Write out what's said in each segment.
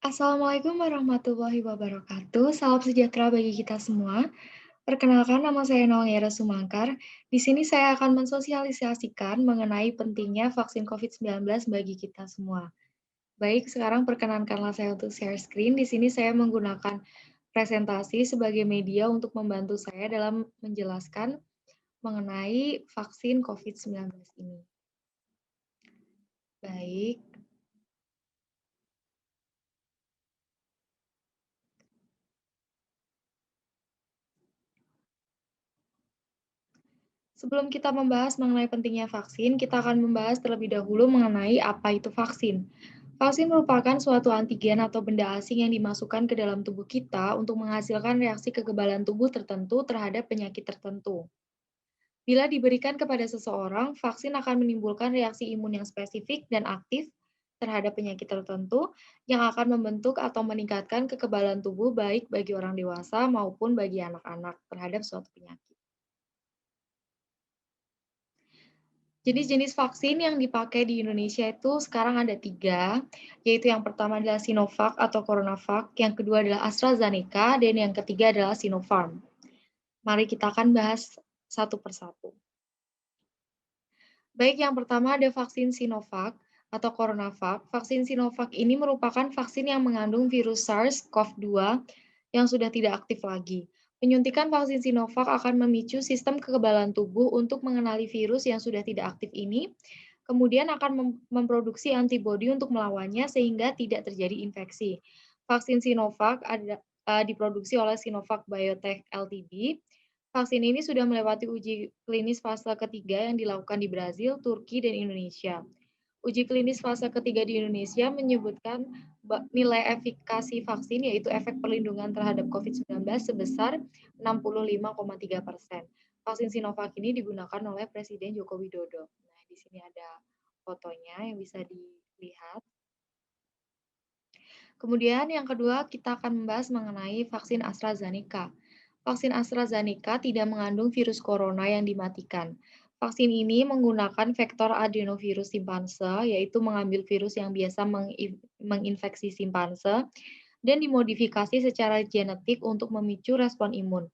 Assalamualaikum warahmatullahi wabarakatuh. Salam sejahtera bagi kita semua. Perkenalkan, nama saya Nawaira Sumangkar. Di sini saya akan mensosialisasikan mengenai pentingnya vaksin COVID-19 bagi kita semua. Baik, sekarang perkenankanlah saya untuk share screen. Di sini saya menggunakan presentasi sebagai media untuk membantu saya dalam menjelaskan mengenai vaksin COVID-19 ini. Baik. Sebelum kita membahas mengenai pentingnya vaksin, kita akan membahas terlebih dahulu mengenai apa itu vaksin. Vaksin merupakan suatu antigen atau benda asing yang dimasukkan ke dalam tubuh kita untuk menghasilkan reaksi kekebalan tubuh tertentu terhadap penyakit tertentu. Bila diberikan kepada seseorang, vaksin akan menimbulkan reaksi imun yang spesifik dan aktif terhadap penyakit tertentu yang akan membentuk atau meningkatkan kekebalan tubuh baik bagi orang dewasa maupun bagi anak-anak terhadap suatu penyakit. Jenis-jenis vaksin yang dipakai di Indonesia itu sekarang ada 3, yaitu yang pertama adalah Sinovac atau CoronaVac, yang kedua adalah AstraZeneca, dan yang ketiga adalah Sinopharm. Mari kita akan bahas satu persatu. Baik, yang pertama ada vaksin Sinovac atau CoronaVac. Vaksin Sinovac ini merupakan vaksin yang mengandung virus SARS-CoV-2 yang sudah tidak aktif lagi. Penyuntikan vaksin Sinovac akan memicu sistem kekebalan tubuh untuk mengenali virus yang sudah tidak aktif ini, kemudian akan memproduksi antibodi untuk melawannya sehingga tidak terjadi infeksi. Vaksin Sinovac diproduksi oleh Sinovac Biotech Ltd. Vaksin ini sudah melewati uji klinis fase ketiga yang dilakukan di Brazil, Turki, dan Indonesia. Uji klinis fase ketiga di Indonesia menyebutkan nilai efikasi vaksin, yaitu efek perlindungan terhadap COVID-19 sebesar 65,3%. Vaksin Sinovac ini digunakan oleh Presiden Joko Widodo. Nah, di sini ada fotonya yang bisa dilihat. Kemudian yang kedua, kita akan membahas mengenai vaksin AstraZeneca. Vaksin AstraZeneca tidak mengandung virus corona yang dimatikan. Vaksin ini menggunakan vektor adenovirus simpanse, yaitu mengambil virus yang biasa menginfeksi simpanse, dan dimodifikasi secara genetik untuk memicu respon imun.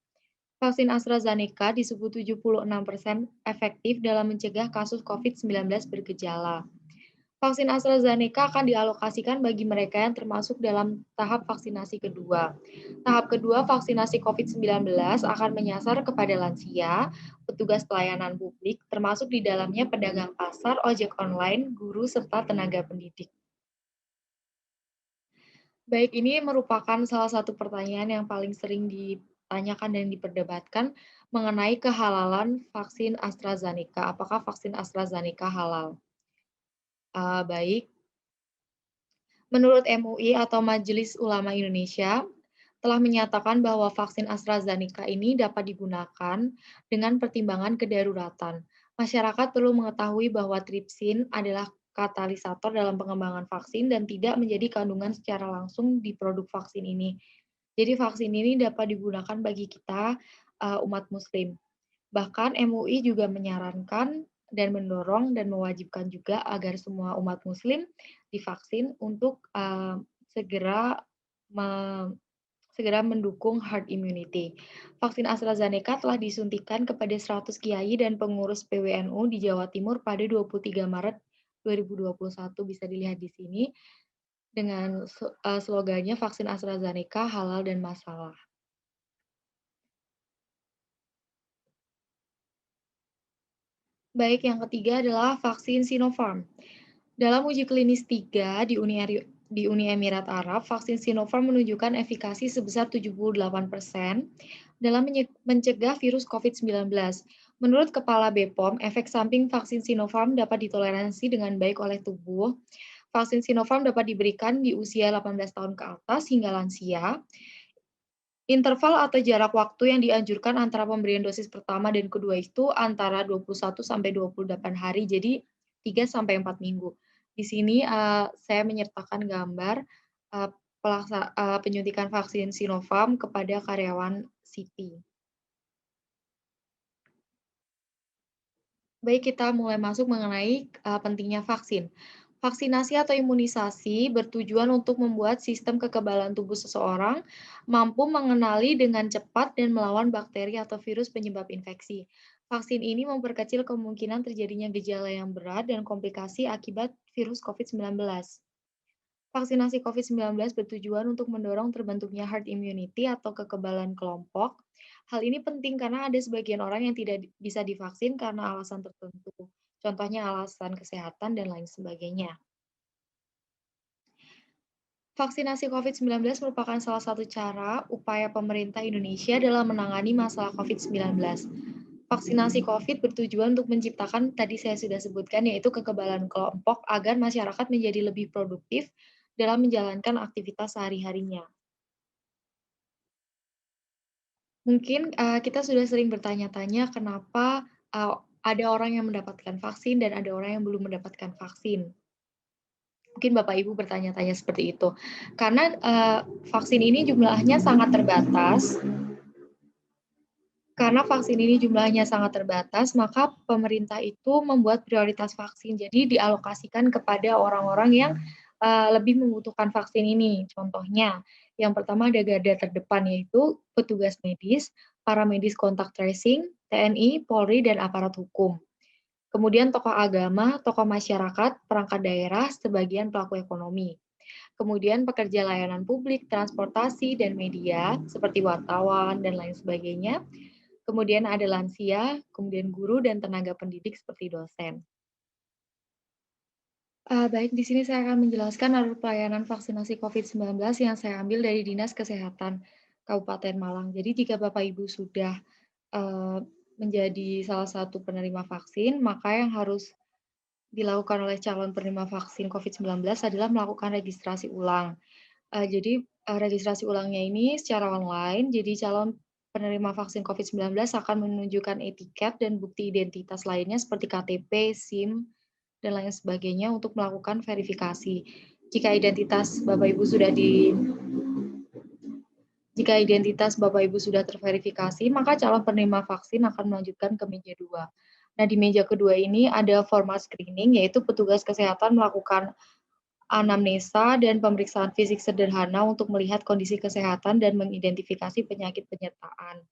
Vaksin AstraZeneca disebut 76% efektif dalam mencegah kasus COVID-19 bergejala. Vaksin AstraZeneca akan dialokasikan bagi mereka yang termasuk dalam tahap vaksinasi kedua. Tahap kedua vaksinasi COVID-19 akan menyasar kepada lansia, petugas pelayanan publik, termasuk di dalamnya pedagang pasar, ojek online, guru, serta tenaga pendidik. Baik, ini merupakan salah satu pertanyaan yang paling sering ditanyakan dan diperdebatkan mengenai kehalalan vaksin AstraZeneca. Apakah vaksin AstraZeneca halal? Baik, menurut MUI atau Majelis Ulama Indonesia, telah menyatakan bahwa vaksin AstraZeneca ini dapat digunakan dengan pertimbangan kedaruratan. Masyarakat perlu mengetahui bahwa tripsin adalah katalisator dalam pengembangan vaksin dan tidak menjadi kandungan secara langsung di produk vaksin ini. Jadi vaksin ini dapat digunakan bagi kita umat muslim. Bahkan MUI juga menyarankan dan mendorong dan mewajibkan juga agar semua umat muslim divaksin untuk segera me segera mendukung herd immunity. Vaksin AstraZeneca telah disuntikan kepada 100 kiai dan pengurus PWNU di Jawa Timur pada 23 Maret 2021, bisa dilihat di sini dengan slogannya vaksin AstraZeneca halal dan masalah. Baik, yang ketiga adalah vaksin Sinopharm. Dalam uji klinis 3 di Uni Emirat Arab, vaksin Sinopharm menunjukkan efikasi sebesar 78% dalam mencegah virus COVID-19. Menurut Kepala BPOM, efek samping vaksin Sinopharm dapat ditoleransi dengan baik oleh tubuh. Vaksin Sinopharm dapat diberikan di usia 18 tahun ke atas hingga lansia. Interval atau jarak waktu yang dianjurkan antara pemberian dosis pertama dan kedua itu antara 21 sampai 28 hari, jadi 3 sampai 4 minggu. Di sini saya menyertakan gambar penyuntikan vaksin Sinopharm kepada karyawan Siti. Baik, kita mulai masuk mengenai pentingnya vaksin. Vaksinasi atau imunisasi bertujuan untuk membuat sistem kekebalan tubuh seseorang mampu mengenali dengan cepat dan melawan bakteri atau virus penyebab infeksi. Vaksin ini memperkecil kemungkinan terjadinya gejala yang berat dan komplikasi akibat virus COVID-19. Vaksinasi COVID-19 bertujuan untuk mendorong terbentuknya herd immunity atau kekebalan kelompok. Hal ini penting karena ada sebagian orang yang tidak bisa divaksin karena alasan tertentu. Contohnya alasan kesehatan dan lain sebagainya. Vaksinasi COVID-19 merupakan salah satu cara upaya pemerintah Indonesia dalam menangani masalah COVID-19. Vaksinasi COVID bertujuan untuk menciptakan, tadi saya sudah sebutkan, yaitu kekebalan kelompok agar masyarakat menjadi lebih produktif dalam menjalankan aktivitas sehari-harinya. Mungkin kita sudah sering bertanya-tanya kenapa ada orang yang mendapatkan vaksin dan ada orang yang belum mendapatkan vaksin. Mungkin Bapak Ibu bertanya-tanya seperti itu. Karena, vaksin ini jumlahnya sangat terbatas, karena vaksin ini jumlahnya sangat terbatas, maka pemerintah itu membuat prioritas vaksin. Jadi dialokasikan kepada orang-orang yang, lebih membutuhkan vaksin ini. Contohnya, yang pertama ada garda terdepan, yaitu petugas medis, para medis kontak tracing, TNI, Polri, dan aparat hukum. Kemudian tokoh agama, tokoh masyarakat, perangkat daerah, sebagian pelaku ekonomi. Kemudian pekerja layanan publik, transportasi, dan media seperti wartawan dan lain sebagainya. Kemudian ada lansia, kemudian guru dan tenaga pendidik seperti dosen. Baik, di sini saya akan menjelaskan alur pelayanan vaksinasi COVID-19 yang saya ambil dari Dinas Kesehatan Kabupaten Malang. Jadi jika Bapak Ibu sudah eee, menjadi salah satu penerima vaksin, maka yang harus dilakukan oleh calon penerima vaksin COVID-19 adalah melakukan registrasi ulang. Jadi, registrasi ulangnya ini secara online, jadi calon penerima vaksin COVID-19 akan menunjukkan e-tiket dan bukti identitas lainnya seperti KTP, SIM, dan lain sebagainya untuk melakukan verifikasi. Jika identitas Bapak Ibu sudah di Jika identitas Bapak Ibu sudah terverifikasi, maka calon penerima vaksin akan melanjutkan ke meja 2. Nah, di meja kedua ini ada format screening, yaitu petugas kesehatan melakukan anamnesa dan pemeriksaan fisik sederhana untuk melihat kondisi kesehatan dan mengidentifikasi penyakit penyertaan.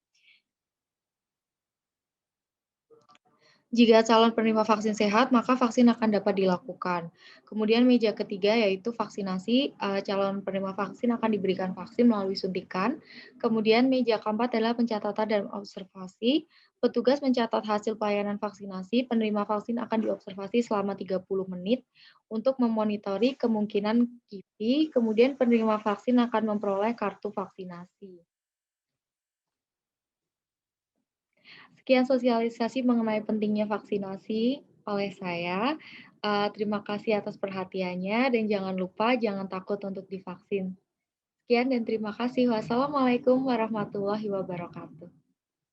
Jika calon penerima vaksin sehat, maka vaksin akan dapat dilakukan. Kemudian meja ketiga yaitu vaksinasi, calon penerima vaksin akan diberikan vaksin melalui suntikan. Kemudian meja keempat adalah pencatatan dan observasi. Petugas mencatat hasil pelayanan vaksinasi, penerima vaksin akan diobservasi selama 30 menit untuk memonitori kemungkinan KIPI, kemudian penerima vaksin akan memperoleh kartu vaksinasi. Sekian sosialisasi mengenai pentingnya vaksinasi oleh saya. Terima kasih atas perhatiannya dan jangan lupa jangan takut untuk divaksin. Sekian dan terima kasih. Wassalamualaikum warahmatullahi wabarakatuh.